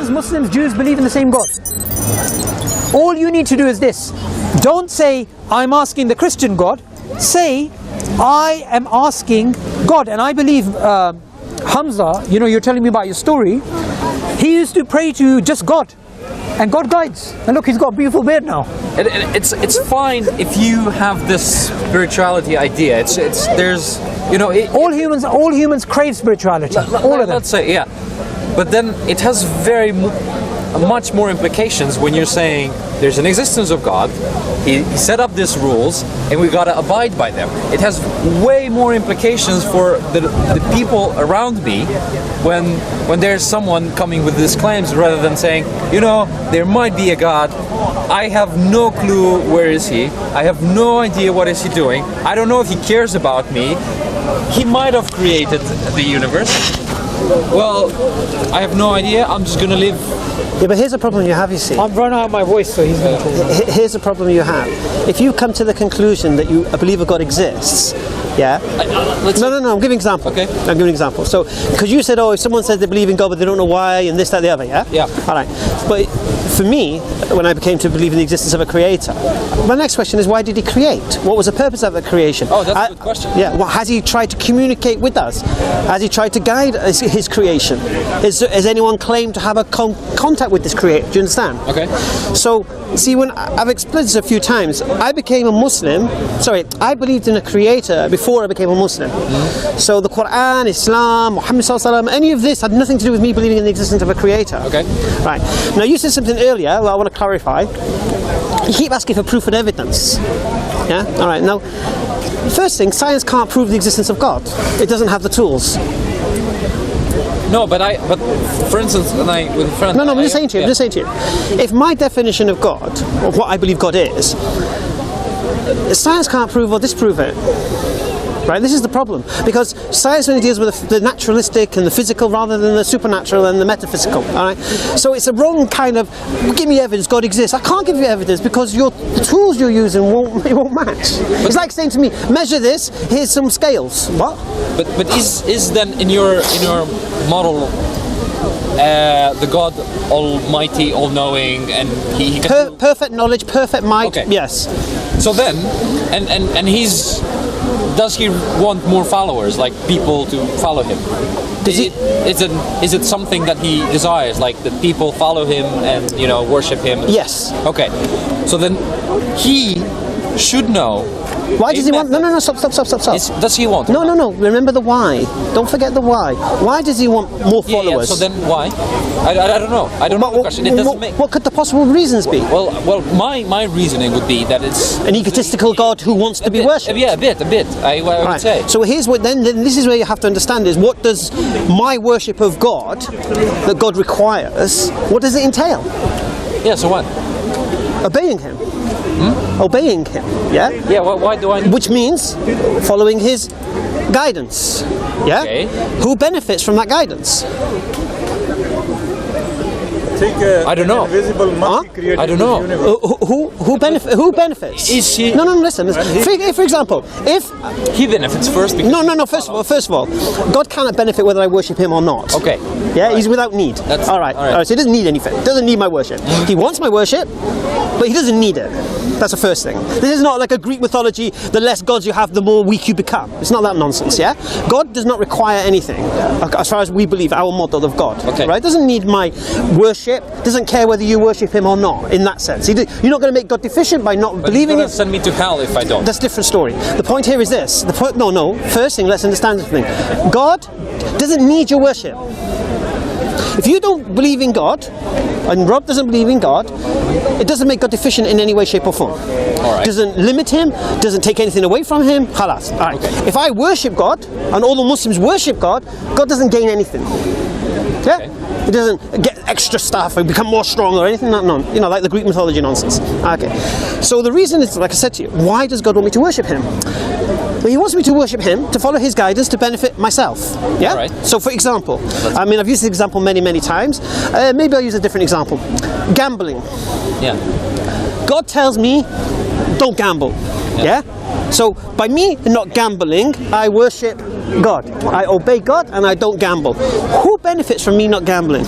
Christians, Muslims, Jews believe in the same God. All you need to do is this. Don't say, I'm asking the Christian God. Say, I am asking God. And I believe Hamza, you know, you're telling me about your story. He used to pray to just God. And God guides. And look, he's got a beautiful beard now. It's fine if you have this spirituality idea. There's, you know, all humans crave spirituality. All of them. Let's say, yeah. But then it has much more implications when you're saying there's an existence of God. He set up these rules, and we gotta abide by them. It has way more implications for the people around me when there's someone coming with these claims, rather than saying, you know, there might be a God. I have no clue where is he. I have no idea what is he doing. I don't know if he cares about me. He might have created the universe. Well, I have no idea. I'm just gonna live. Yeah, but here's the problem you have, you see. I've run out of my voice, so he's going to... Here's the problem you have. If you come to the conclusion that a believer God exists, yeah? No, I'm giving an example. Okay. I'm giving an example. So, because you said, if someone says they believe in God but they don't know why, and this, that, the other, yeah? Yeah. All right. But for me, when I became to believe in the existence of a creator, my next question is, why did he create? What was the purpose of the creation? Oh, that's a good question. Yeah. Well, has he tried to communicate with us? Has he tried to guide his creation? Has anyone claimed to have a contact with this creator? Do you understand? Okay. So, see, when I've explained this a few times, I became a Muslim. I believed in a creator before I became a Muslim. Mm-hmm. So the Quran, Islam, Muhammad sallallahu alaihi wasallam, any of this had nothing to do with me believing in the existence of a creator. Okay. Right. Now you said something earlier that I want to clarify. You keep asking for proof and evidence. Yeah. All right. Now, first thing, science can't prove the existence of God. It doesn't have the tools. No, but for instance, with a friend. No, I'm just saying to you. If my definition of God, or what I believe God is, science can't prove or disprove it. Right? This is the problem, because science only deals with the naturalistic and the physical rather than the supernatural and the metaphysical. All right? So it's a wrong kind of, give me evidence God exists. I can't give you evidence because the tools you're using won't match. It's like saying to me, measure this. Here's some scales. What? But is then in your model the God Almighty, all-knowing, and he can perfect knowledge, perfect might. Okay. Yes. So then, and does he want more followers, like people to follow him? Is it something that he desires, like that people follow him and worship him? Yes. Okay. So then he should know. Why does he want? No, stop. Does he want? No. Remember the why. Don't forget the why. Why does he want more followers? Yeah, so then why? I don't know. I don't know the question. It doesn't make. What could the possible reasons be? Well, my reasoning would be that it's an egotistical God who wants to be worshipped. Yeah, a bit. I would say. So here's what. Then this is where you have to understand is, what does my worship of God, that God requires, what does it entail? Yeah. So what? Obeying Him. Obeying Him, yeah? Yeah, why do I need... Which means following His guidance, yeah? Okay. Who benefits from that guidance? I don't know. I don't know. Who benefits? Is he... No, listen. For example, if... He benefits first because... No, first of all, God cannot benefit whether I worship Him or not. Okay. Yeah, right. He's without need. That's all right. So He doesn't need anything. Doesn't need my worship. He wants my worship, but He doesn't need it. That's the first thing. This is not like a Greek mythology, the less gods you have, the more weak you become. It's not that nonsense, yeah? God does not require anything, as far as we believe, our model of God. Okay. Right? Doesn't need my worship, doesn't care whether you worship Him or not, in that sense. You're not going to make God deficient by not believing it. Send me to hell if I don't. That's a different story. The point here is this. No. First thing, let's understand something. God doesn't need your worship. If you don't believe in God, and Rob doesn't believe in God, it doesn't make God deficient in any way, shape or form. All right. Doesn't limit Him, doesn't take anything away from Him, khalas. All right. Okay. If I worship God, and all the Muslims worship God, God doesn't gain anything. Yeah? Okay. He doesn't get extra stuff and become more strong or anything like that. Like the Greek mythology nonsense. Okay. So the reason is, like I said to you, why does God want me to worship Him? Well, He wants me to worship Him to follow His guidance to benefit myself. Yeah? Right. So for example, I've used this example many times. Maybe I'll use a different example. Gambling. Yeah. God tells me, don't gamble. Yeah? So by me not gambling, I worship God. I obey God and I don't gamble. Who benefits from me not gambling?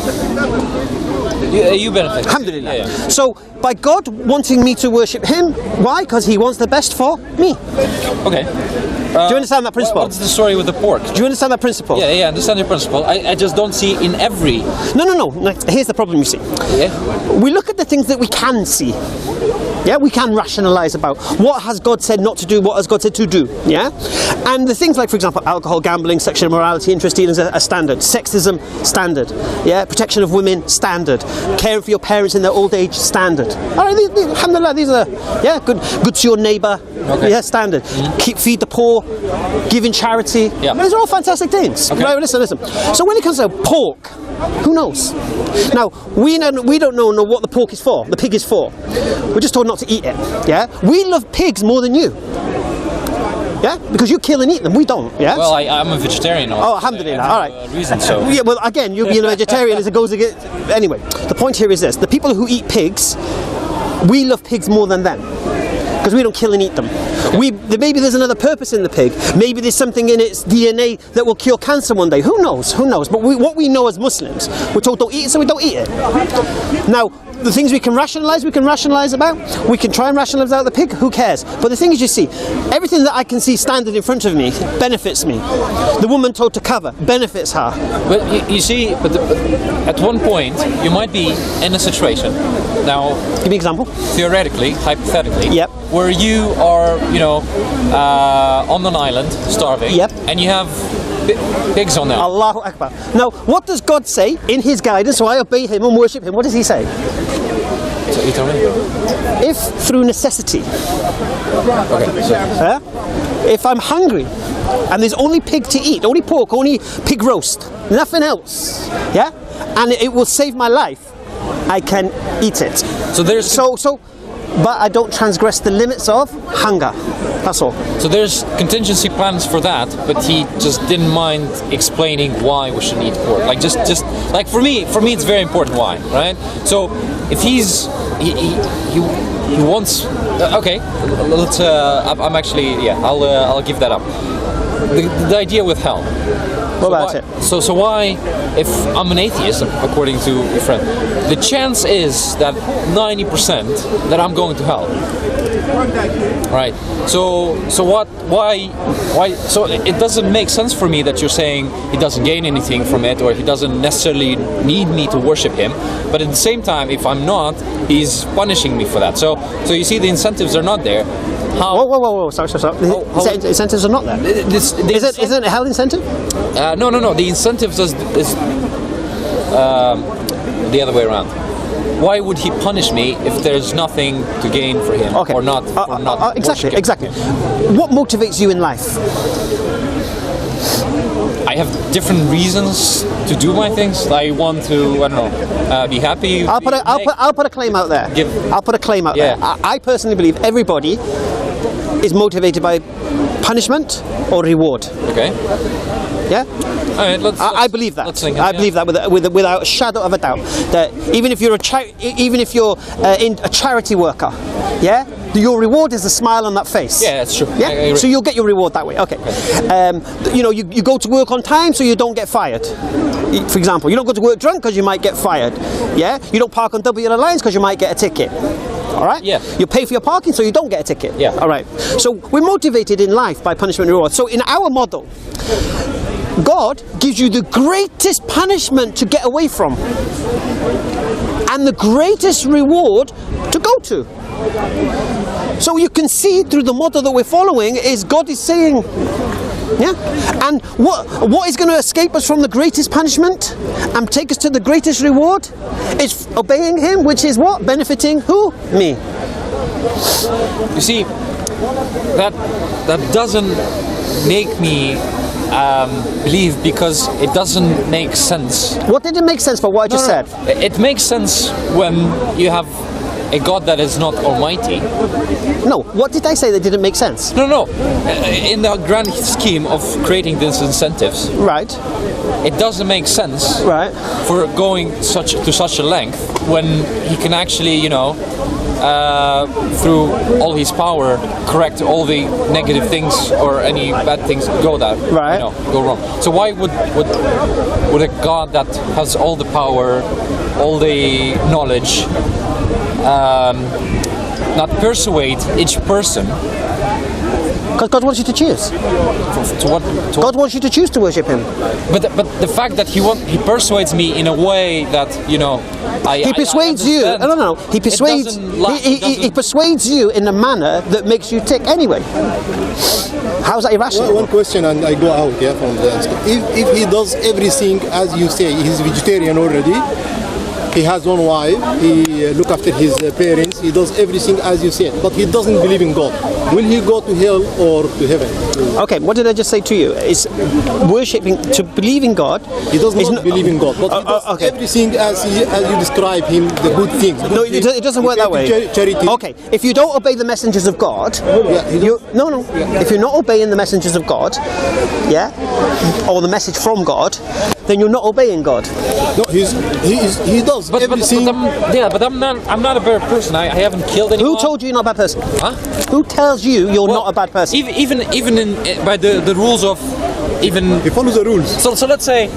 You benefit. Alhamdulillah. Yeah, yeah. So by God wanting me to worship Him, why? Because He wants the best for me. Okay. Do you understand that principle? What's the story with the pork? Do you understand that principle? Yeah, I understand your principle. I just don't see in every... No. Here's the problem, you see. Yeah? We look at the things that we can see. Yeah, we can rationalise about what has God said not to do, what has God said to do. Yeah, and the things like, for example, alcohol, gambling, sexual immorality, interest dealings are standard. Sexism, standard. Yeah, protection of women, standard. Caring for your parents in their old age, standard. All right, alhamdulillah, these are good to your neighbour. Okay. Yeah, standard. Feed the poor, giving charity. Yeah. These are all fantastic things. Okay. Right, listen. So when it comes to pork, who knows? Now we don't know what the pork is for. The pig is for. We're just told not to eat it. Yeah, we love pigs more than you. Yeah, because you kill and eat them. We don't. Yeah. Well, I'm a vegetarian. Oh, alhamdulillah. All right. Reason so. Yeah. Well, again, you being a vegetarian as it goes against. Anyway, the point here is this: the people who eat pigs, we love pigs more than them. Because we don't kill and eat them. Maybe there's another purpose in the pig. Maybe there's something in its DNA that will cure cancer one day. Who knows? But what we know as Muslims, we're told don't eat it, so we don't eat it. Now, the things we can rationalise about. We can try and rationalise out the pig. Who cares? But the thing is, you see, everything that I can see standing in front of me benefits me. The woman told to cover benefits her. But you see, at one point, you might be in a situation. Now, give me an example. Theoretically, hypothetically, yep. Where you are, on an island, starving, yep. And you have pigs on there. Allahu Akbar. Now, what does God say in His guidance? So I obey Him and worship Him. What does He say? So you tell me. If through necessity, okay, so. If I'm hungry and there's only pig to eat, only pork, only pig roast, nothing else, yeah, and it will save my life, I can eat it. So there's but I don't transgress the limits of hunger. That's all. So there's contingency plans for that, but he just didn't mind explaining why we should eat pork. Like just like for me it's very important why, right? So if he wants okay, let's I'm actually I'll give that up. The idea with hell. What about it? So why, if I'm an atheist, according to your friend, the chance is that 90% that I'm going to hell. Right. So what? Why? So it doesn't make sense for me that you're saying he doesn't gain anything from it, or he doesn't necessarily need me to worship him. But at the same time, if I'm not, he's punishing me for that. So you see, the incentives are not there. How? Whoa! Sorry. The incentives are not there. Isn't it a hell incentive? No. The incentives is the other way around. Why would he punish me if there's nothing to gain for him, okay. or not? Exactly. What motivates you in life? I have different reasons to do my things. I want to, be happy. I'll put a claim out there. I'll put a claim out there. I personally believe everybody is motivated by punishment or reward. Okay. Yeah. All right, I believe that. I believe that without a shadow of a doubt. That even if you're a charity worker, yeah, your reward is a smile on that face. Yeah, that's true. Yeah. So you'll get your reward that way. Okay. You go to work on time so you don't get fired. For example, you don't go to work drunk because you might get fired. Yeah. You don't park on double yellow lines because you might get a ticket. All right? Yeah. You pay for your parking so you don't get a ticket. Yeah. All right. So we're motivated in life by punishment and reward. So in our model, God gives you the greatest punishment to get away from and the greatest reward to go to. So you can see through the model that we're following is God is saying, yeah, and what is going to escape us from the greatest punishment and take us to the greatest reward is obeying Him, which is what? Benefiting who? Me. You see, that doesn't make me believe, because it doesn't make sense. What did it make sense for what I just said? It makes sense when you have a God that is not almighty. No, what did I say that didn't make sense? No. In the grand scheme of creating these incentives, right, it doesn't make sense, right, for going to such a length when he can actually, through all his power, correct all the negative things or any bad things go wrong. So why would a God that has all the power, all the knowledge, not persuade each person? Because God wants you to choose. God wants you to choose to worship Him. But the fact that He persuades me in a way that He persuades you. No. He persuades. He persuades you in a manner that makes you tick anyway. How is that irrational? One question, and I go out from the answer. If he does everything as you say, he's vegetarian already. He has one wife, he look after his parents, he does everything as you said, but he doesn't believe in God. Will he go to hell or to heaven? Okay, what did I just say to you? Is worshipping, to believe in God. He does not believe in God, but he does everything as you describe him, the good things. No, it doesn't work that way. Charity. Okay, if you don't obey the messengers of God, if you're not obeying the messengers of God, or the message from God, then you're not obeying God. No, he does everything. But I'm not a bad person. I haven't killed anyone. Who told you you're not a bad person? Huh? Who tells you you're not a bad person? Even by the rules of even. He follows the rules. So let's say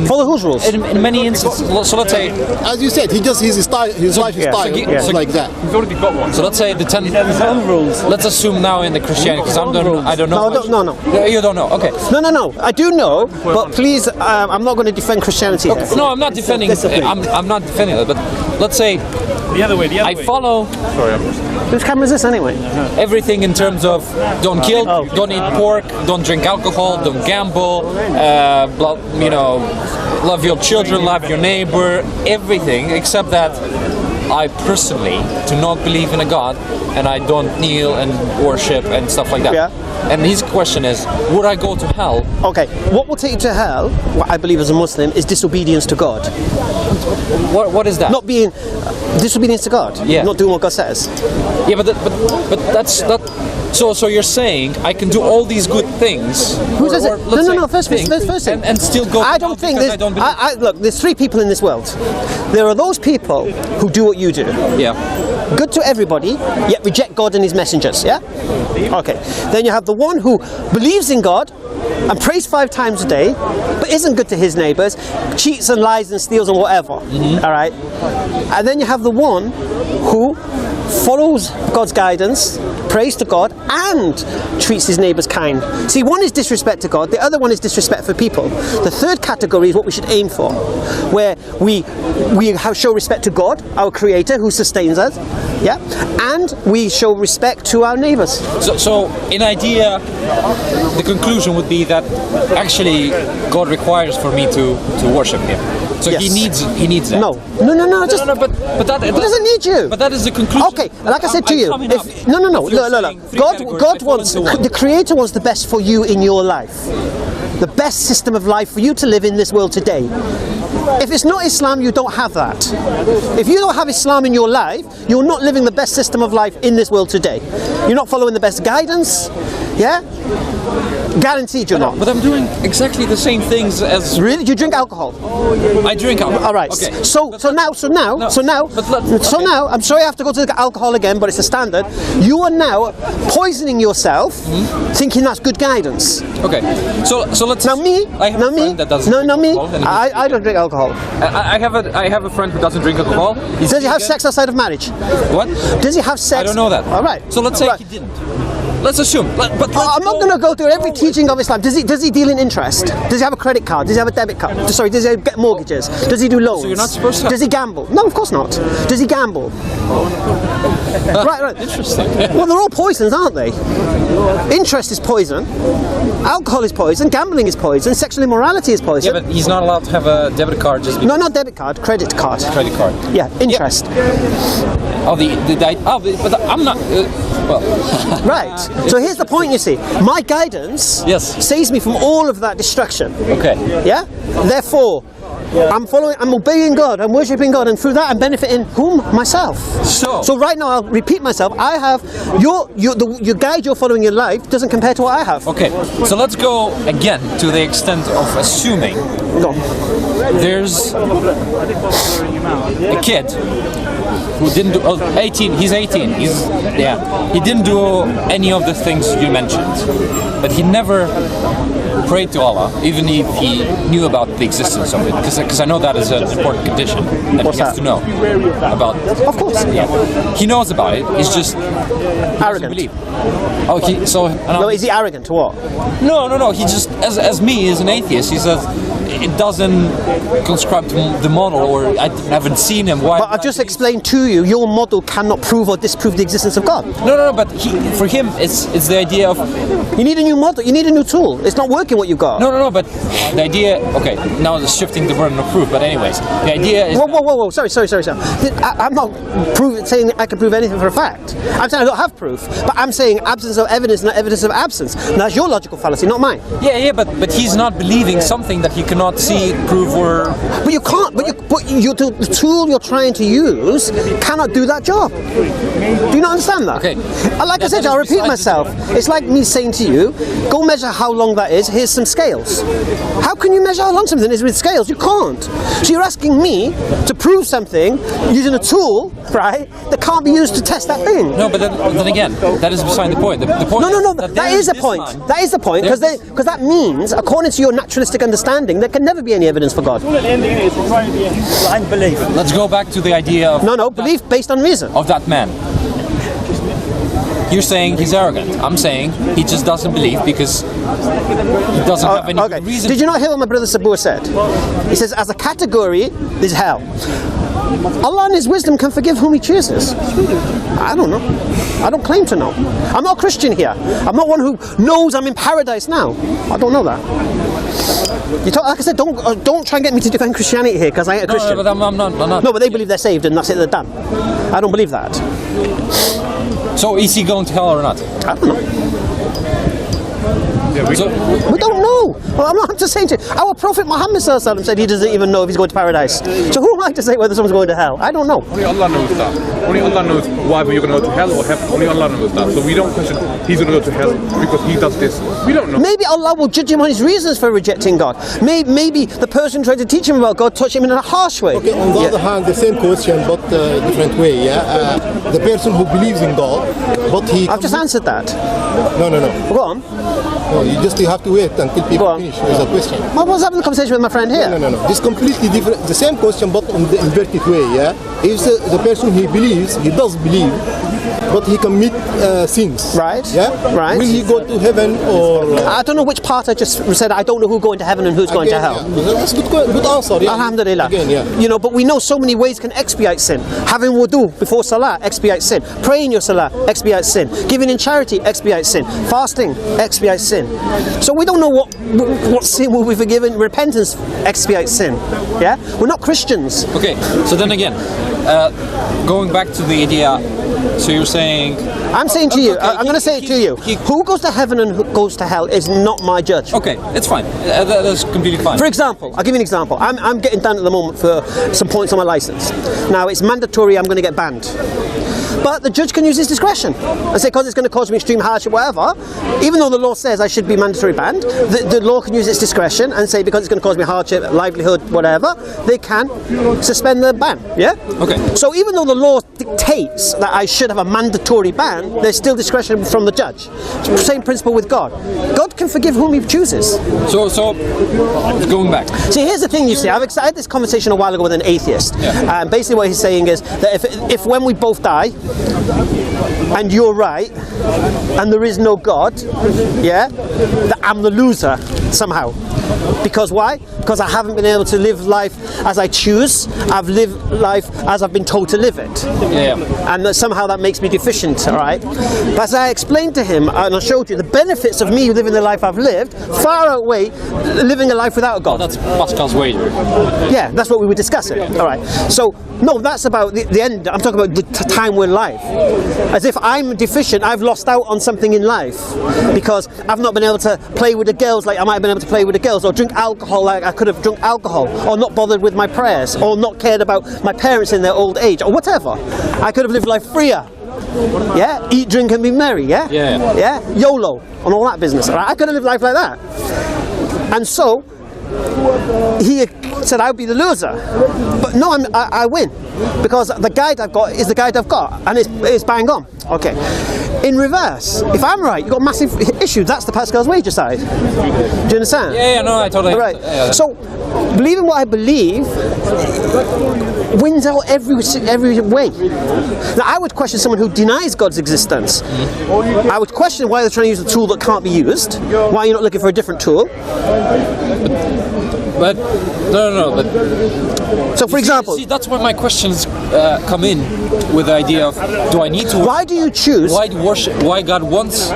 follow whose rules? In many instances. So let's say, as you said, he just his lifestyle like that. We've already got one. So let's say the 10 rules. Let's assume now in the Christianity, because I don't know. No. You don't know. Okay. No. I do know, but please, I'm not going to defend Christianity here. No, I'm not defending. I'm not defending it. But let's say the other way. I follow. Sorry, whose camera is this anyway? Everything in terms of don't kill, don't eat pork, don't drink alcohol, don't gamble, love your children, love your neighbor, everything except that I personally do not believe in a God, and I don't kneel and worship and stuff like that. Yeah. And his question is, would I go to hell? Okay, what will take you to hell, what I believe as a Muslim, is disobedience to God. What is that? Not being disobedience to God. Yeah. Not doing what God says. Yeah, but that's not. So you're saying I can do all these good things? Who says it? No. First thing. And still go. I don't think there's. Look, there's three people in this world. There are those people who do what you do. Yeah. Good to everybody, yet reject God and His messengers. Yeah. Okay. Then you have the one who believes in God and prays 5 times a day, but isn't good to his neighbours, cheats and lies and steals and whatever. All right. And then you have the one who follows God's guidance, prays to God, and treats his neighbours kind. See, one is disrespect to God, the other one is disrespect for people. The third category is what we should aim for, where we show respect to God, our Creator, who sustains us, and we show respect to our neighbours. So in idea, the conclusion would be that actually God requires for me to worship Him. So yes. he needs that. No. But that He doesn't need you. But that is the conclusion. Okay, like I said to you, look. God wants, the Creator wants the best for you in your life. The best system of life for you to live in this world today. If it's not Islam, you don't have that. If you don't have Islam in your life, you're not living the best system of life in this world today. You're not following the best guidance, Guaranteed you're not. But I'm doing exactly the same things as... Really? Do you drink alcohol? I drink alcohol. All right. Okay. So now, I'm sorry I have to go to the alcohol again, but it's a standard. You are now poisoning yourself, thinking that's good guidance. Okay. So let's... I don't drink alcohol. I have a friend who doesn't drink alcohol. Does he have sex outside of marriage? What? Does he have sex? I don't know that. All right. So let's say he didn't. Let's assume. I'm not going to go through every teaching of Islam. Does he deal in interest? Does he have a credit card? Does he have a debit card? Sorry, does he get mortgages? Does he do loans? So you're not supposed to... Does he gamble? No, of course not. Does he gamble? Right. Interesting. Well, they're all poisons, aren't they? Interest is poison. Alcohol is poison. Gambling is poison. Sexual immorality is poison. Yeah, but he's not allowed to have a debit card just because... No, not debit card. Credit card. Credit card. Yeah, interest. Yeah. But I'm not... Right. So here's the point, you see. My guidance saves me from all of that destruction. Okay. Yeah? Therefore, I'm obeying God, I'm worshipping God, and through that I'm benefiting whom? Myself. So right now I'll repeat myself. I have your guide you're following in life doesn't compare to what I have. Okay. So let's go again to the extent of assuming there's a kid who didn't do 18. He's 18. He didn't do any of the things you mentioned, but he never prayed to Allah, even if he knew about the existence of it. Because I know that is an important condition that he has to know about. Of course. Yeah, he knows about it. He's just Arrogant. believe. Oh, No, is he arrogant or what? No. He just, as me, as an atheist, he says it doesn't conscribe to the model, or I haven't seen him. Why? But I've just explained to you, your model cannot prove or disprove the existence of God. No. But for him, it's the idea of. You need a new model. You need a new tool. It's not working what you've got. No. But the idea. Okay, now it's shifting the burden of proof. But anyways, the idea is. Whoa. Sorry. I'm not saying I can prove anything for a fact. I'm saying I don't have proof. But I'm saying absence of evidence, not evidence of absence. And that's your logical fallacy, not mine. Yeah. But he's not believing something that he cannot see, prove, or. But you can't. The tool you're trying to use cannot do that job. Do you not understand that? Okay. Like I said, I'll repeat myself. It's like me saying to you, go measure how long that is. Here's some scales. How can you measure how long something is with scales? You can't. So you're asking me to prove something using a tool, right, that can't be used to test that thing. No, but then again, that is beside the point. The point. No. That is the point. That is the point, because that means, according to your naturalistic understanding, there can never be any evidence for God. Let's go back to the idea of. No. Belief based on reason. Of that man. You're saying he's arrogant. I'm saying he just doesn't believe because he doesn't have any reason. Did you not hear what my brother Sabur said? He says, as a category, there's hell. Allah in His wisdom can forgive whom He chooses. I don't know. I don't claim to know. I'm not a Christian here. I'm not one who knows I'm in paradise now. I don't know that. Like I said, don't try and get me to defend Christianity here, because I ain't a Christian. No, but I'm not. No, but they believe they're saved and that's it, they're done. I don't believe that. So is he going to hell or not? I don't know. We don't know. Well, I'm just saying to you, our Prophet Muhammad ﷺ said he doesn't even know if he's going to paradise. So who am I to say whether someone's going to hell? I don't know. Only Allah knows that. Only Allah knows whether you're going to go to hell or heaven. Only Allah knows that. So we don't question he's going to go to hell because he does this. We don't know. Maybe Allah will judge him on his reasons for rejecting God. Maybe the person trying to teach him about God touched him in a harsh way. Okay, on the other hand, the same question but different way. The person who believes in God, but he. I've just answered that. No. Go on. No, you have to wait until people finish with the question. Well, what's happening in the conversation with my friend here? No. This is completely different. The same question, but in the inverted way. If the person he believes, he does believe, but he commit sins. Right. Yeah. Right. Will he go to heaven or? I don't know which part I just said. I don't know who's going to heaven and who's going to hell. Yeah. That's good answer. Yeah. Alhamdulillah. Again, yeah. You know, but we know so many ways can expiate sin. Having wudu before salah expiates sin. Praying your salah expiates sin. Giving in charity expiates sin. Fasting expiates sin. So we don't know what sin will be forgiven. Repentance expiates sin. Yeah, we're not Christians. Okay, so then again, going back to the idea. So you're saying. I'm saying to you. I'm going to say it to you. Who goes to heaven and who goes to hell is not my judge. Okay, it's fine. That's completely fine. For example, I'll give you an example. I'm getting done at the moment for some points on my license. Now it's mandatory. I'm going to get banned. But the judge can use his discretion and say, because it's going to cause me extreme hardship, whatever, even though the law says I should be mandatory banned, the law can use its discretion and say, because it's going to cause me hardship, livelihood, whatever, they can suspend the ban. Yeah? Okay. So even though the law dictates that I should have a mandatory ban, there's still discretion from the judge. Same principle with God. God can forgive whom He chooses. So going back. See, here's the thing, you see, I had this conversation a while ago with an atheist. Yeah. Basically what he's saying is that if when we both die, and you're right, and there is no God, yeah, that I'm the loser somehow. Because why? Because I haven't been able to live life as I choose. I've lived life as I've been told to live it. Yeah. And that somehow that makes me deficient, all right? But as I explained to him, and I showed you, the benefits of me living the life I've lived far outweigh living a life without a God. That's Pascal's wager. Yeah, that's what we were discussing. All right. So, no, that's about the end. I'm talking about the time we're alive. As if I'm deficient, I've lost out on something in life because I've not been able to play with the girls like I might have been able to play with the girls, or drink alcohol like I could have drunk alcohol, or not bothered with my prayers, or not cared about my parents in their old age, or whatever. I could have lived life freer. Yeah, eat, drink, and be merry. Yeah, YOLO, and all that business. Right? I could have lived life like that. And so he said I would be the loser. But no, I win, because the guide I've got is the guide I've got, and it's bang on. Okay. In reverse, if I'm right, you've got massive issue. That's the Pascal's wager side. Do you understand? Yeah, no, I totally. Right. Yeah. So, believing what I believe wins out every way. Now, I would question someone who denies God's existence. I would question why they're trying to use a tool that can't be used. Why you're not looking for a different tool? But no. But so, for example, see, that's where my questions come in, with the idea of, do I need to? Why do you choose? Why God wants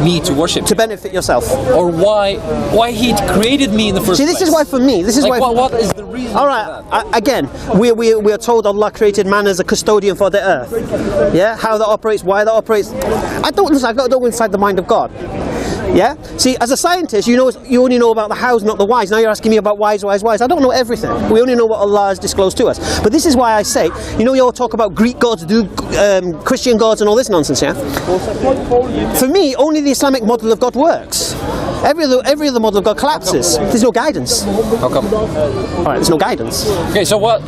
me to worship? To benefit yourself, or why He created me in the first place? See, this is why for me. This is like, why. What is the reason? All right. Again, we are told Allah created man as a custodian for the earth. Yeah. How that operates, why that operates. I don't go inside the mind of God. Yeah. See, as a scientist, you only know about the hows, not the whys. Now you're asking me about whys. I don't know everything. We only know what Allah has disclosed to us. But this is why I say, you all talk about Greek gods, Christian gods, and all this nonsense. Yeah. For me, only the Islamic model of God works. Every other model of God collapses. There's no guidance. How come? All right. There's no guidance. Okay. So what?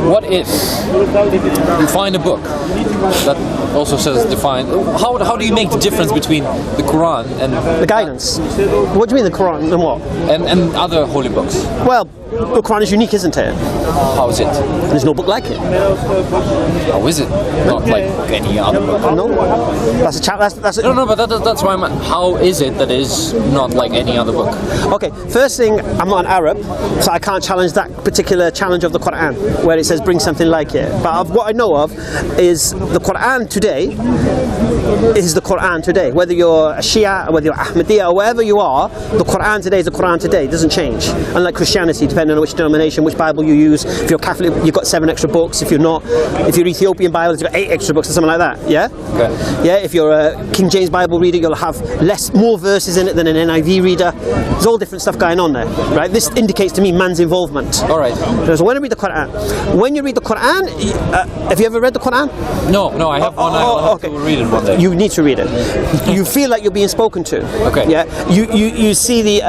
What if you find a book that also says define? How do you make the difference between the Quran and the guidance? What do you mean the Quran and what? And other holy books? Well, the Quran is unique, isn't it? How is it? There's no book like it. How is it? Not like any other book? No. That's a chat. That's a, No, but that's why how is it that is not like any other book? Okay, first thing, I'm not an Arab, so I can't challenge that particular challenge of the Quran, where it says bring something like it. But what I know of is the Quran today is the Quran today. Whether you're a Shia, or whether you're Ahmadiyya, or wherever you are, the Quran today is the Quran today. It doesn't change. Unlike Christianity, depending on which denomination, which Bible you use. If you're Catholic, you've got 7 extra books. If you're not, if you're Ethiopian Bible, you've got 8 extra books or something like that. Yeah? Okay. Yeah, if you're a King James Bible reader, you'll have more verses in it than an NIV reader. There's all different stuff going on there, right? This indicates to me man's involvement. All right. So when I read the Quran, when you read the Quran, have you ever read the Quran? No, I have one. I okay. to read it one day. You need to read it. You feel like you're being spoken to. Okay. Yeah. You see the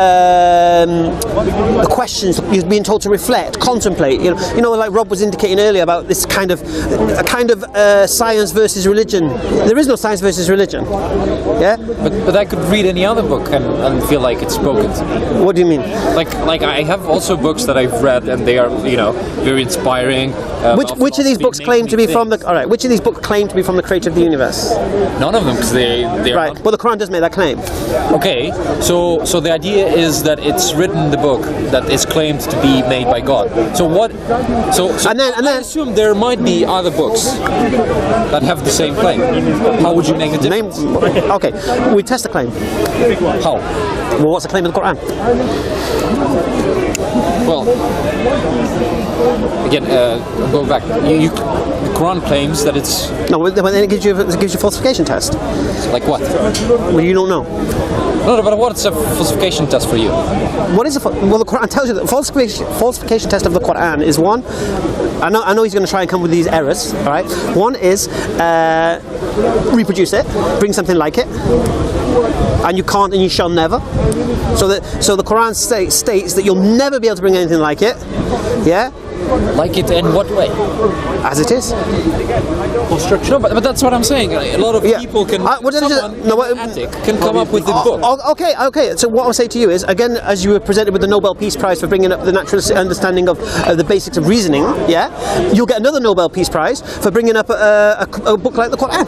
questions you're being told to reflect, contemplate. You know, like Rob was indicating earlier about this kind of science versus religion. There is no science versus religion. Yeah. But I could read any other book and feel like it's spoken to me. What do you mean? Like I have also books that I've read and they are very inspiring. Which of these books claim to be from the? All right. Which of these books claim to be from the creator of the universe? None of them, because they are right. not. Well, the Quran does make that claim. Okay. So the idea is that it's written in the book that is claimed to be made by God. So what? So and then I assume there might be other books that have the same claim. How would you make the difference? Okay. We test the claim. How? Well, what's the claim of the Quran? Well, again, go back. The Quran claims that it's no. Then it gives you a falsification test. Like what? Well, you don't know. No, but what's a falsification test for you? What is well, the Quran tells you that the falsification test of the Quran is one. I know he's going to try and come with these errors. All right. One is reproduce it, bring something like it. And you can't and you shall never. So the Quran states that you'll never be able to bring anything like it. Yeah? Like it in what way? As it is. No, but that's what I'm saying. A lot of people can can come up with the book. Okay. So what I'll say to you is, again, as you were presented with the Nobel Peace Prize for bringing up the natural understanding of the basics of reasoning, yeah, you'll get another Nobel Peace Prize for bringing up a book like the Quran.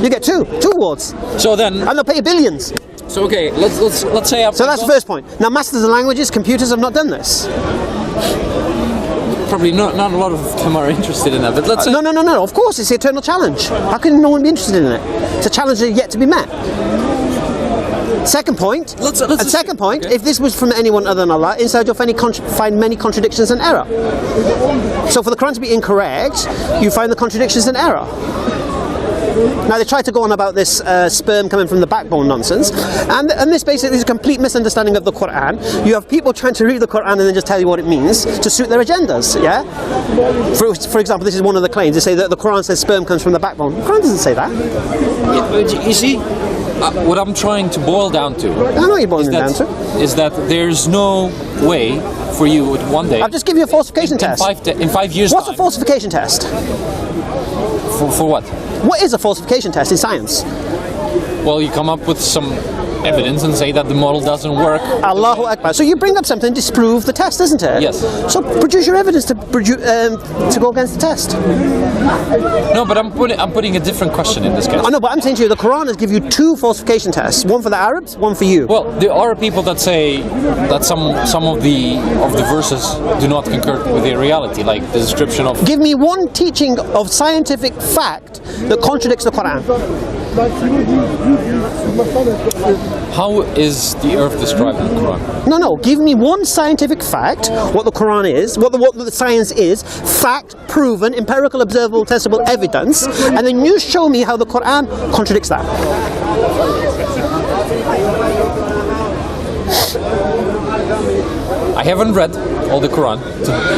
You get two awards. So then, and they'll pay you billions. So okay, let's say. So that's the first point. Now, masters of languages, computers have not done this. Probably not a lot of them are interested in that, but let's say... No, of course, it's the eternal challenge. How can no one be interested in it? It's a challenge that yet to be met. Second point, if this was from anyone other than Allah, inside you'll find many contradictions and error. So for the Quran to be incorrect, you find the contradictions and error. Now they try to go on about this sperm coming from the backbone nonsense, and this basically is a complete misunderstanding of the Quran. You have people trying to read the Quran and then just tell you what it means to suit their agendas. Yeah. For example, this is one of the claims. They say that the Quran says sperm comes from the backbone. The Quran doesn't say that. You see, what I'm trying to boil down to. I know you're boiling down to. Is that there's no way for you one day. I'll just give you a falsification test. In 5 years. What's a falsification test? For what? What is a falsification test in science? Well, you come up with some evidence and say that the model doesn't work. Allahu Akbar. So you bring up something to disprove the test, isn't it? Yes. So produce your evidence to go against the test. No, but I'm putting a different question in this case. I know, but I'm saying to you, the Quran has given you 2 falsification tests. One for the Arabs, one for you. Well, there are people that say that some of the verses do not concur with the reality, like the description of. Give me one teaching of scientific fact that contradicts the Quran. How is the earth described in the Quran? No. Give me one scientific fact, what the Quran is, what the science is, fact, proven, empirical, observable, testable evidence, and then you show me how the Quran contradicts that. I haven't read all the Quran.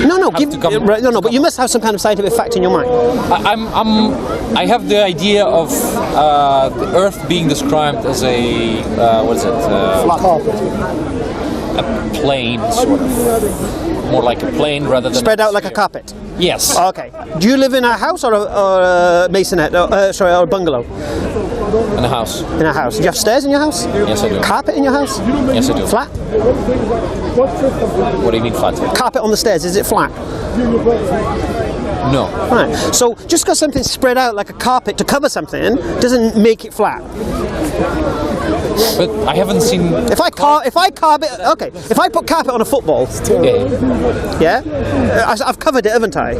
No, but you must have some kind of scientific fact in your mind. I have the idea of the Earth being described as a what is it? Flat carpet. A plane, sort of. More like a plane rather than spread out like a carpet. Yes. Okay. Do you live in a house or a masonette? Or a bungalow? In a house. In a house. Do you have stairs in your house? Yes, I do. Carpet in your house? Yes, I do. Flat? What do you mean flat? Carpet on the stairs, is it flat? No. Right. So just because something's spread out like a carpet to cover something doesn't make it flat. But I haven't seen. If I put carpet on a football, yeah, I've covered it, haven't I?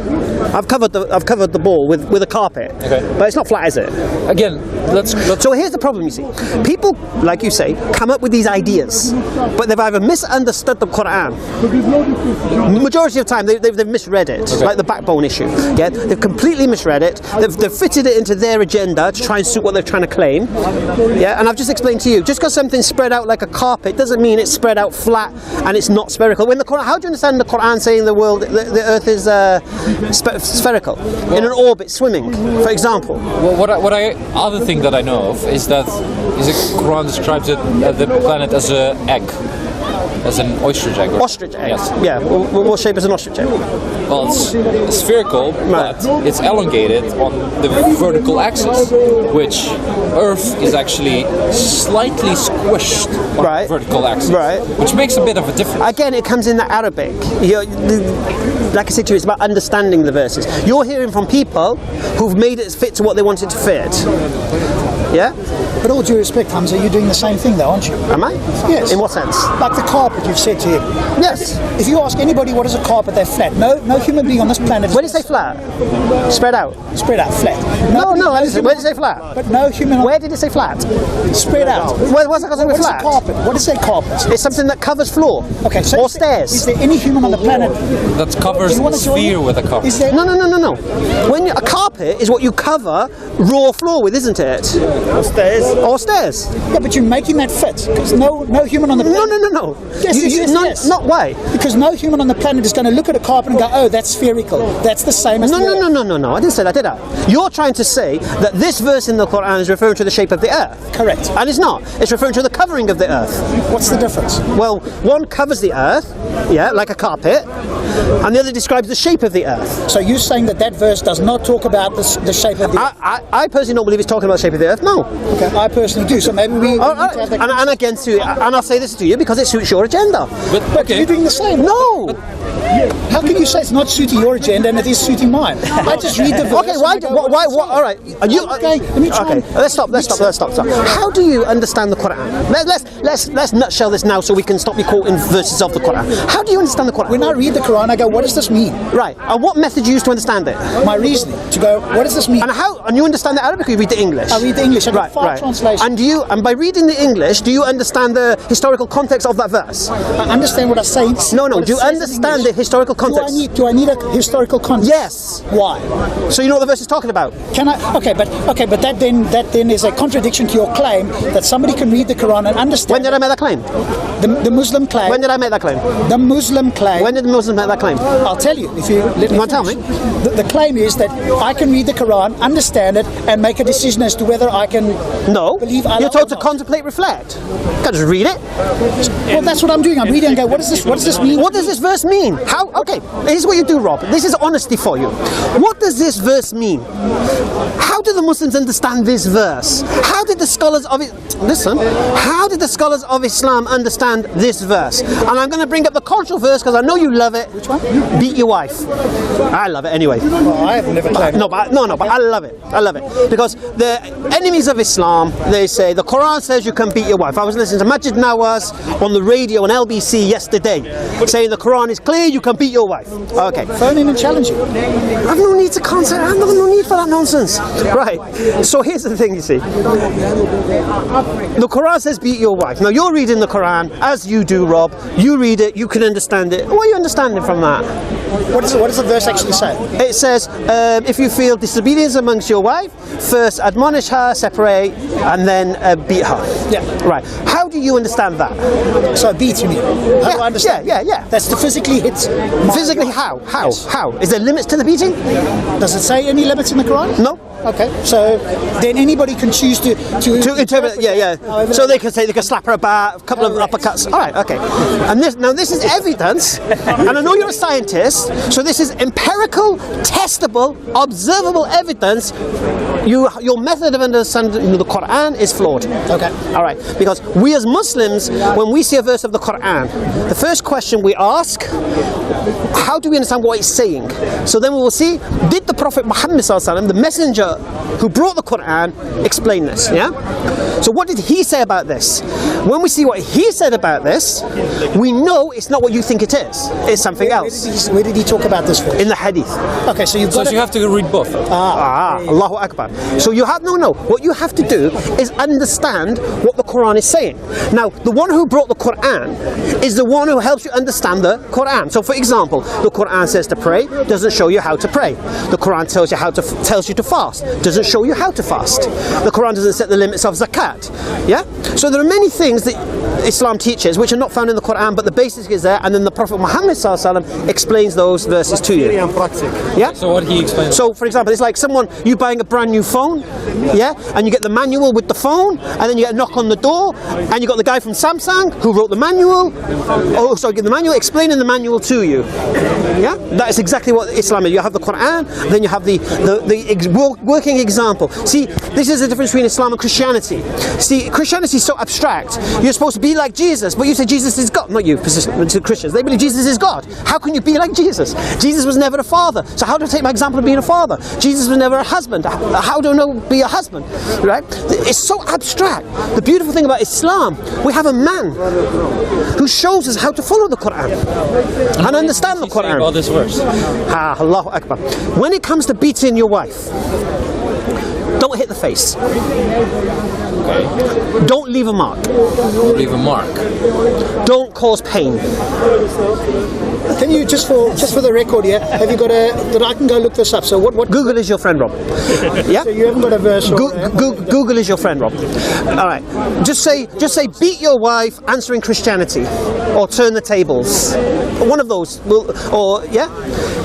I've covered the ball with a carpet. Okay. But it's not flat, is it? Again, let's. So here's the problem. You see, people, like you say, come up with these ideas, but they've either misunderstood the Quran. The majority of the time, they've misread it, like the backbone issue. Yeah, they've completely misread it. They've fitted it into their agenda to try and suit what they're trying to claim. Yeah, and I've just explained to you. Just because something's spread out like a carpet doesn't mean it's spread out flat and it's not spherical. When the Quran, how do you understand the Quran saying the Earth is spherical, in an orbit, swimming, for example? Well, other thing that I know of is that the Quran describes the planet as an egg. As an ostrich egg. Ostrich egg? Yes. Yeah, what shape is an ostrich egg? Well, it's spherical, but it's elongated on the vertical axis, which Earth is actually slightly squished on the vertical axis, which makes a bit of a difference. Again, it comes in the Arabic. Like I said to you, it's about understanding the verses. You're hearing from people who've made it fit to what they wanted to fit. Yeah? But all due respect, Hamza, you're doing the same thing though, aren't you? Am I? Yes. In what sense? Like the carpet you've said to him. Yes. If you ask anybody what is a carpet, they're flat. No human being on this planet. Where did you say flat? Spread out. Spread out, flat. No, where did you say flat? But no human. Where did it say flat? Spread out. What's that with flat? What is a carpet? What is a carpet? It's something that covers floor. Okay, so or stairs. Is there any human on the planet that covers a sphere with a carpet? No. When a carpet is what you cover raw floor with, isn't it? Or stairs. Or stairs. Yeah, but you're making that fit because no human on the planet. No. Yes. Not why? Because no human on the planet is going to look at a carpet and go, oh, that's spherical. That's the same as No. I didn't say that, did I? You're trying to say that this verse in the Quran is referring to the shape of the earth. Correct. And it's not. It's referring to the covering of the earth. What's the difference? Well, one covers the earth, yeah, like a carpet, and the other describes the shape of the earth. So you're saying that verse does not talk about the shape of the earth? I personally don't believe it's talking about the shape of the earth, no. Okay, I personally do, so maybe we... And again, and I'll say this to you because it suits your agenda. But you're doing the same. No! How can you say it's not suiting your agenda and it is suiting mine? I just read the verse. Okay, why? All right. Let's stop. How do you understand the Quran? Let's nutshell this now so we can stop you quoting verses of the Quran. How do you understand the Quran? When I read the Quran, I go, what does this mean? Right. And what method do you use to understand it? My reasoning to go, what does this mean? And you understand the Arabic or you read the English? I read the English. English. I got 5 translations. And by reading the English, do you understand the historical context of that verse? I understand what I'm saying. No. Do you understand the historical context? Do I need a historical context? Yes. Why? So you know what the verse is talking about? Can I? Okay, but that then is a contradiction to your claim that somebody can read the Quran and understand. When did I make that claim? The Muslim claim. When did I make that claim? The Muslim claim. When did the Muslim make that claim? I'll tell you if you let me. You want to tell me? The claim is that I can read the Quran, understand it, and make a decision as to whether I can believe Allah. You're told to or not. contemplate, reflect. You can't just read it. Well, that's what I'm doing. I'm reading and go, what does this mean? What does this verse mean? How? Okay, here's what you do, Rob. This is honesty for you. What does this verse mean? How do the Muslims understand this verse? How did the scholars of it... Listen. How did the scholars of Islam understand this verse? And I'm going to bring up the cultural verse because I know you love it. Which one? Beat your wife. I love it anyway. Well, I have never claimed. No, but I love it. I love it. Because the enemies of Islam, they say, the Quran says you can beat your wife. I was listening to Majid Nawaz on the radio on LBC yesterday, saying the Quran is clear, you can beat your wife. Okay. Phone in and challenge you. I've no need to contact, I've no need for that nonsense. Right. So here's the thing, you see. The Quran says beat your wife. Now you're reading the Quran, as you do, Rob. You read it, you can understand it. What are you understanding from that? What does the verse actually say? It says, if you feel disobedience amongst your wife, first admonish her, separate, and then beat her. Yeah. Right. How do you understand that? So beat, you mean? How do I understand? Yeah. That's to physically hit. Physically, how? How? Is there limits to the beating? Does it say any limits in the Quran? No. Okay, so then anybody can choose to interpret. Yeah. So they can say they can slap her about a couple of uppercuts. All right, okay. And this is evidence, and I know you're a scientist, so this is empirical, testable, observable evidence. Your method of understanding the Quran is flawed. Okay. All right, because we as Muslims, when we see a verse of the Quran, the first question we ask, how do we understand what it's saying? So then we will see, did the Prophet Muhammad sallallahu alaihi wasallam, the messenger who brought the Quran, explain this? Yeah. So what did he say about this? When we see what he said about this, we know it's not what you think it is. It's something else. Where did he talk about this for? In the Hadith. Okay, so you've got. So you have to read both. Allahu Akbar. So you have what you have to do is understand what the Quran is saying. Now, the one who brought the Quran is the one who helps you understand the Quran. So, for example, the Quran says to pray, doesn't show you how to pray. The Quran tells you to fast, doesn't show you how to fast. The Quran doesn't set the limits of zakat. Yeah. So there are many things that Islam teaches which are not found in the Quran, but the basic is there, and then the Prophet Muhammad sallallahu alaihi wasallam explains those verses to you. Yeah. So what he explains. So, for example, it's like you buying a brand new phone, yeah, and you get the manual with the phone, and then you get a knock on the door, and you got the guy from Samsung who wrote the manual, get the manual explaining the manual to you. Yeah, that is exactly what Islam is. You have the Quran, then you have the working example. See, this is the difference between Islam and Christianity. See, Christianity is so abstract. You're supposed to be like Jesus, but you say Jesus is God. Not you, to Christians. They believe Jesus is God. How can you be like Jesus? Jesus was never a father. So how do I take my example of being a father? Jesus was never a husband. How do I know be a husband? Right? It's so abstract. The beautiful thing about Islam, we have a man who shows us how to follow the Quran and understand the Quran. About this verse. Allahu Akbar. When it comes to beating your wife, don't hit the face. Okay. Don't leave a mark. Leave a mark. Don't cause pain. Can you just for the record here? Have you got that I can go look this up? So what? Google is your friend, Rob. Yeah. So you haven't got a verse. Google is your friend, Rob. All right. Just say beat your wife answering Christianity, or turn the tables. One of those.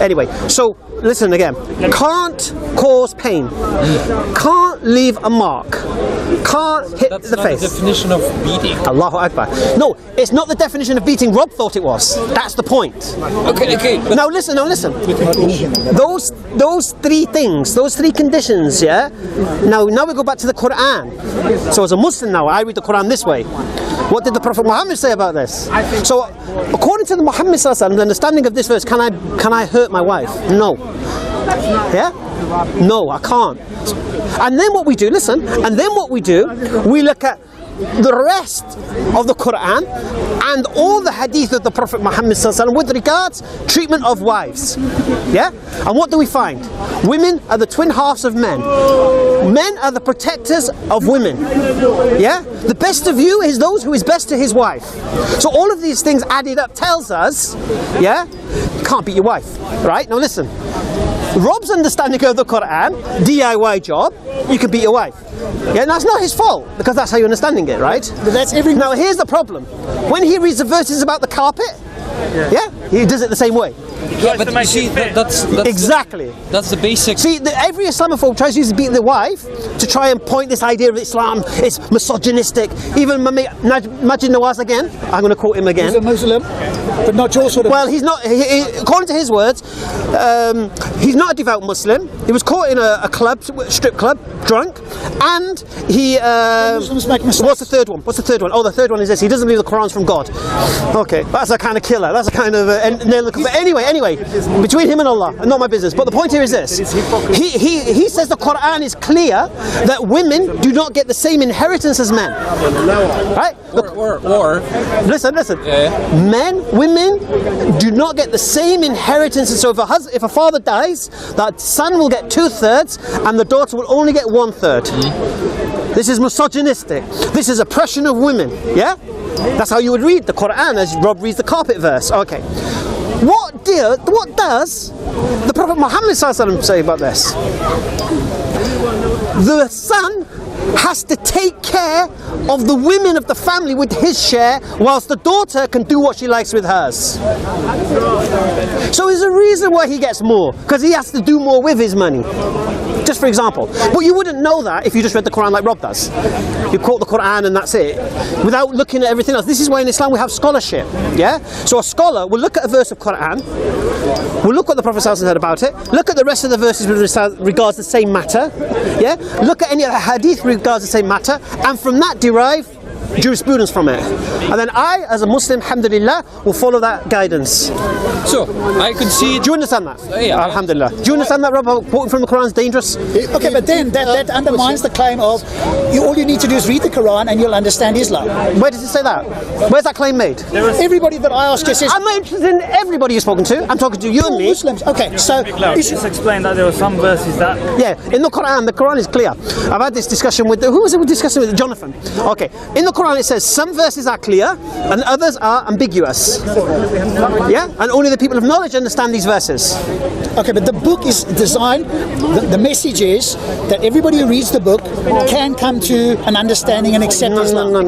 Anyway, so listen again. Can't cause pain. Can't leave a mark. Can't hit That's the not face. the definition of beating. Allahu Akbar. No, it's not the definition of beating Rob thought it was. That's the point. Okay. Now listen. Those three things, those three conditions, yeah? Now we go back to the Quran. So as a Muslim now, I read the Quran this way. What did the Prophet Muhammad say about this? So according to the Muhammad sallallahu alaihi wasallam, the understanding of this verse, can I hurt my wife? No. Yeah? No, I can't. And then what we do, we look at the rest of the Quran and all the hadith of the Prophet Muhammad with regards treatment of wives. Yeah? And what do we find? Women are the twin halves of men. Men are the protectors of women. Yeah? The best of you is those who is best to his wife. So all of these things added up tells us, yeah, you can't beat your wife. Right? Now listen. Rob's understanding of the Quran, DIY job, you can beat your wife. Yeah, and that's not his fault, because that's how you're understanding it, right? But that's every... Now here's the problem. When he reads the verses about the carpet, yeah, he does it the same way. Yeah, but you see, that's exactly. That's the basic. See, every Islamophobe tries to use beating their wife to try and point this idea of Islam. It's misogynistic. Even Majid Nawaz again. I'm going to quote him again. He's a Muslim, but not your sort of. Well, he's not. According to his words, he's not a devout Muslim. He was caught in a club, strip club, drunk, and he. Muslims make mistakes. What's the third one? What's the third one? Oh, the third one is this. He doesn't believe the Quran's from God. Okay, that's a kind of killer. That's a kind of. But anyway, between him and Allah, not my business. But the point here is this: he says the Quran is clear that women do not get the same inheritance as men. Right? Or listen. Women do not get the same inheritance. And so if a father dies, that son will get 2/3, and the daughter will only get 1/3. This is misogynistic. This is oppression of women. Yeah, that's how you would read the Quran as Rob reads the carpet verse. Okay. What does the Prophet Muhammad say about this? The son has to take care of the women of the family with his share, whilst the daughter can do what she likes with hers. So there's a reason why he gets more, because he has to do more with his money. Just for example. But you wouldn't know that if you just read the Quran like Rob does. You quote the Quran and that's it, without looking at everything else. This is why in Islam we have scholarship. Yeah? So a scholar will look at a verse of Quran, will look what the Prophet said about it, look at the rest of the verses with regards to the same matter, yeah? Look at any of the hadith with regards to the same matter, and from that derive jurisprudence from it. And then I, as a Muslim, alhamdulillah, will follow that guidance. So, I could see... Do you understand that? Yeah. Alhamdulillah. Do you understand that, Rob? Quoting from the Quran is dangerous? Okay, but then that undermines the claim of all you need to do is read the Quran and you'll understand Islam. Where does it say that? Where's that claim made? Everybody that I ask just says... I'm not interested in everybody you've spoken to. I'm talking to you and me. Muslims. Okay, so... You just explained that there were some verses that... Yeah, in the Quran is clear. I've had this discussion with... Who was it we're discussing with? Jonathan. Okay, in the Quran it says some verses are clear and others are ambiguous. Yeah? And only the people of knowledge understand these verses. Okay, but the book is designed, the message is that everybody who reads the book can come to an understanding and accept Islam. No.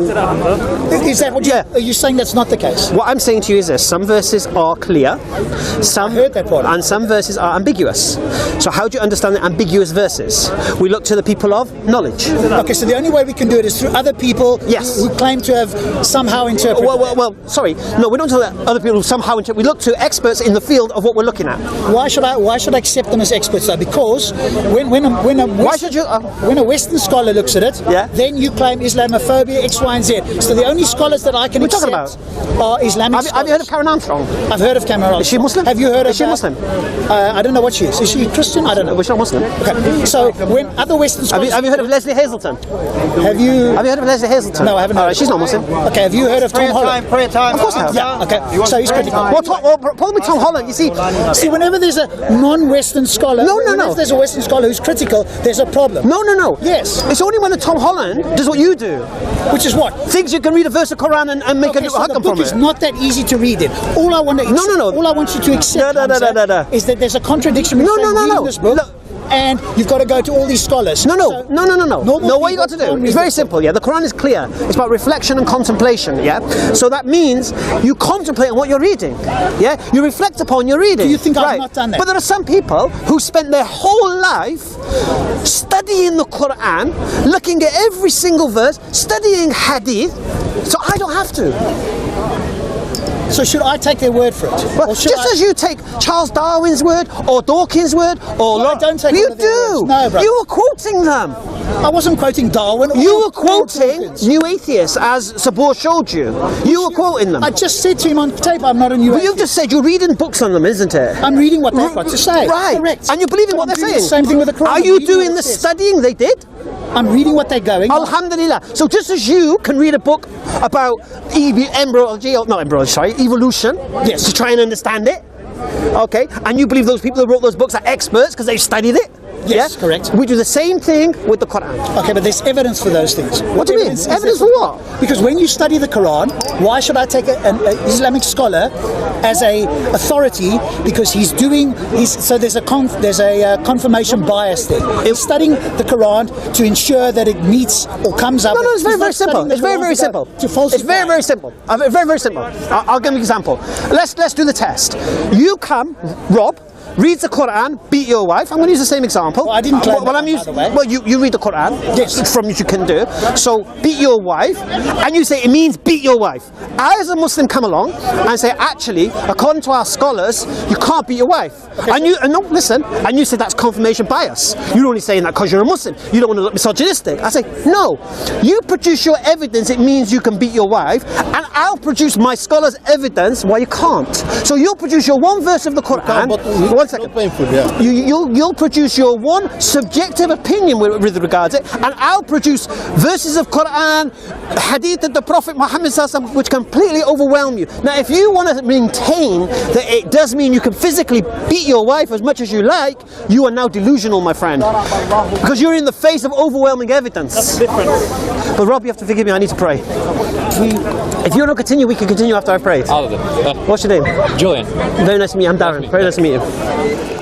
Is that what are you saying that's not the case? What I'm saying to you is this: some verses are clear, some I heard that part. And some verses are ambiguous. So how do you understand the ambiguous verses? We look to the people of knowledge. Okay, so the only way we can do it is through other people who claim to have somehow interpreted. Well, sorry. No, we don't tell other people who somehow interpret. We look to experts in the field of what we're looking at. Why should I accept them as experts though? Because when a Western scholar looks at it, then you claim Islamophobia, X, Y, and Z. So the only scholars that I can accept are Islamic scholars. Have you heard of Karen Armstrong? I've heard of Karen Armstrong. Is she Muslim? Have you heard of? Is she Muslim? I don't know what she is. Is she Christian? I don't know. Well, she's not Muslim. Okay. So when other Western scholars, have you heard of Leslie Hazelton? Have you heard of Leslie Hazelton? No, I haven't. She's not Muslim. Okay. Have you heard of Tom Holland? Prayer time. Of course I have. Yeah. Okay. So he's critical. Problem with Tom Holland, you see, whenever there's a non-Western scholar, if there's a Western scholar who's critical, there's a problem. No. Yes. It's only when a Tom Holland does what you do. Which is what? Thinks you can read a verse of Quran and make a hukam from it. The book is not that easy to read it. All I want to all I want you to accept is that there's a contradiction between reading this book. And you've got to go to all these scholars. No. What you got to do? It's very simple. Yeah, the Quran is clear. It's about reflection and contemplation. Yeah, so that means you contemplate on what you're reading. Yeah, you reflect upon your reading. Do you think I've not done that? But there are some people who spent their whole life studying the Quran, looking at every single verse, studying hadith. So I don't have to. So should I take their word for it? Well, as you take Charles Darwin's word or Dawkins' word or I don't take you do. No, bro. You were quoting them. I wasn't quoting Darwin. You were quoting New Atheists, as Sabor showed you. You were quoting them. I just said to him on tape, I'm not a New Atheist. You've just said you're reading books on them, isn't it? I'm reading what they've got to say. Right. Correct. And you're believing what they're saying. The same thing with the Quran. Are you doing the studying they did? I'm reading what they're going. Alhamdulillah. So just as you can read a book about evolution, Yes. to try and understand it, okay, and you believe those people who wrote those books are experts because they've studied it. Yes, correct. We do the same thing with the Quran. Okay, but there's evidence for those things. What do you mean? Evidence for what? Because when you study the Quran, why should I take an Islamic scholar as a authority? Because there's a confirmation bias there. He's studying the Quran to ensure that it meets or comes up. No, it's very, very simple. It's very, very simple. To falsify. It's very, very simple. Very, very simple. I'll give you an example. Let's do the test. You come, Rob, reads the Quran, beat your wife. I'm going to use the same example. Well, I didn't claim that, I'm by the way. Well, you read the Quran. Yes. From which you can do. So, beat your wife, and you say it means beat your wife. I, as a Muslim, come along and say, actually, according to our scholars, you can't beat your wife. Okay. And you say that's confirmation bias. You're only saying that because you're a Muslim. You don't want to look misogynistic. I say, no. You produce your evidence, it means you can beat your wife, and I'll produce my scholars' evidence why you can't. So you'll produce your one verse of the Quran. One second. Painful, yeah. You'll produce your one subjective opinion with regards to it, and I'll produce verses of Quran, hadith of the Prophet Muhammad sallallahu which completely overwhelm you. Now, if you want to maintain that it does mean you can physically beat your wife as much as you like, you are now delusional, my friend, because you're in the face of overwhelming evidence. That's different. But Rob, you have to forgive me. I need to pray. If you want to continue, we can continue after I've prayed. All of them. What's your name? Julian. Very nice to meet you. I'm Darren. Very nice to meet you.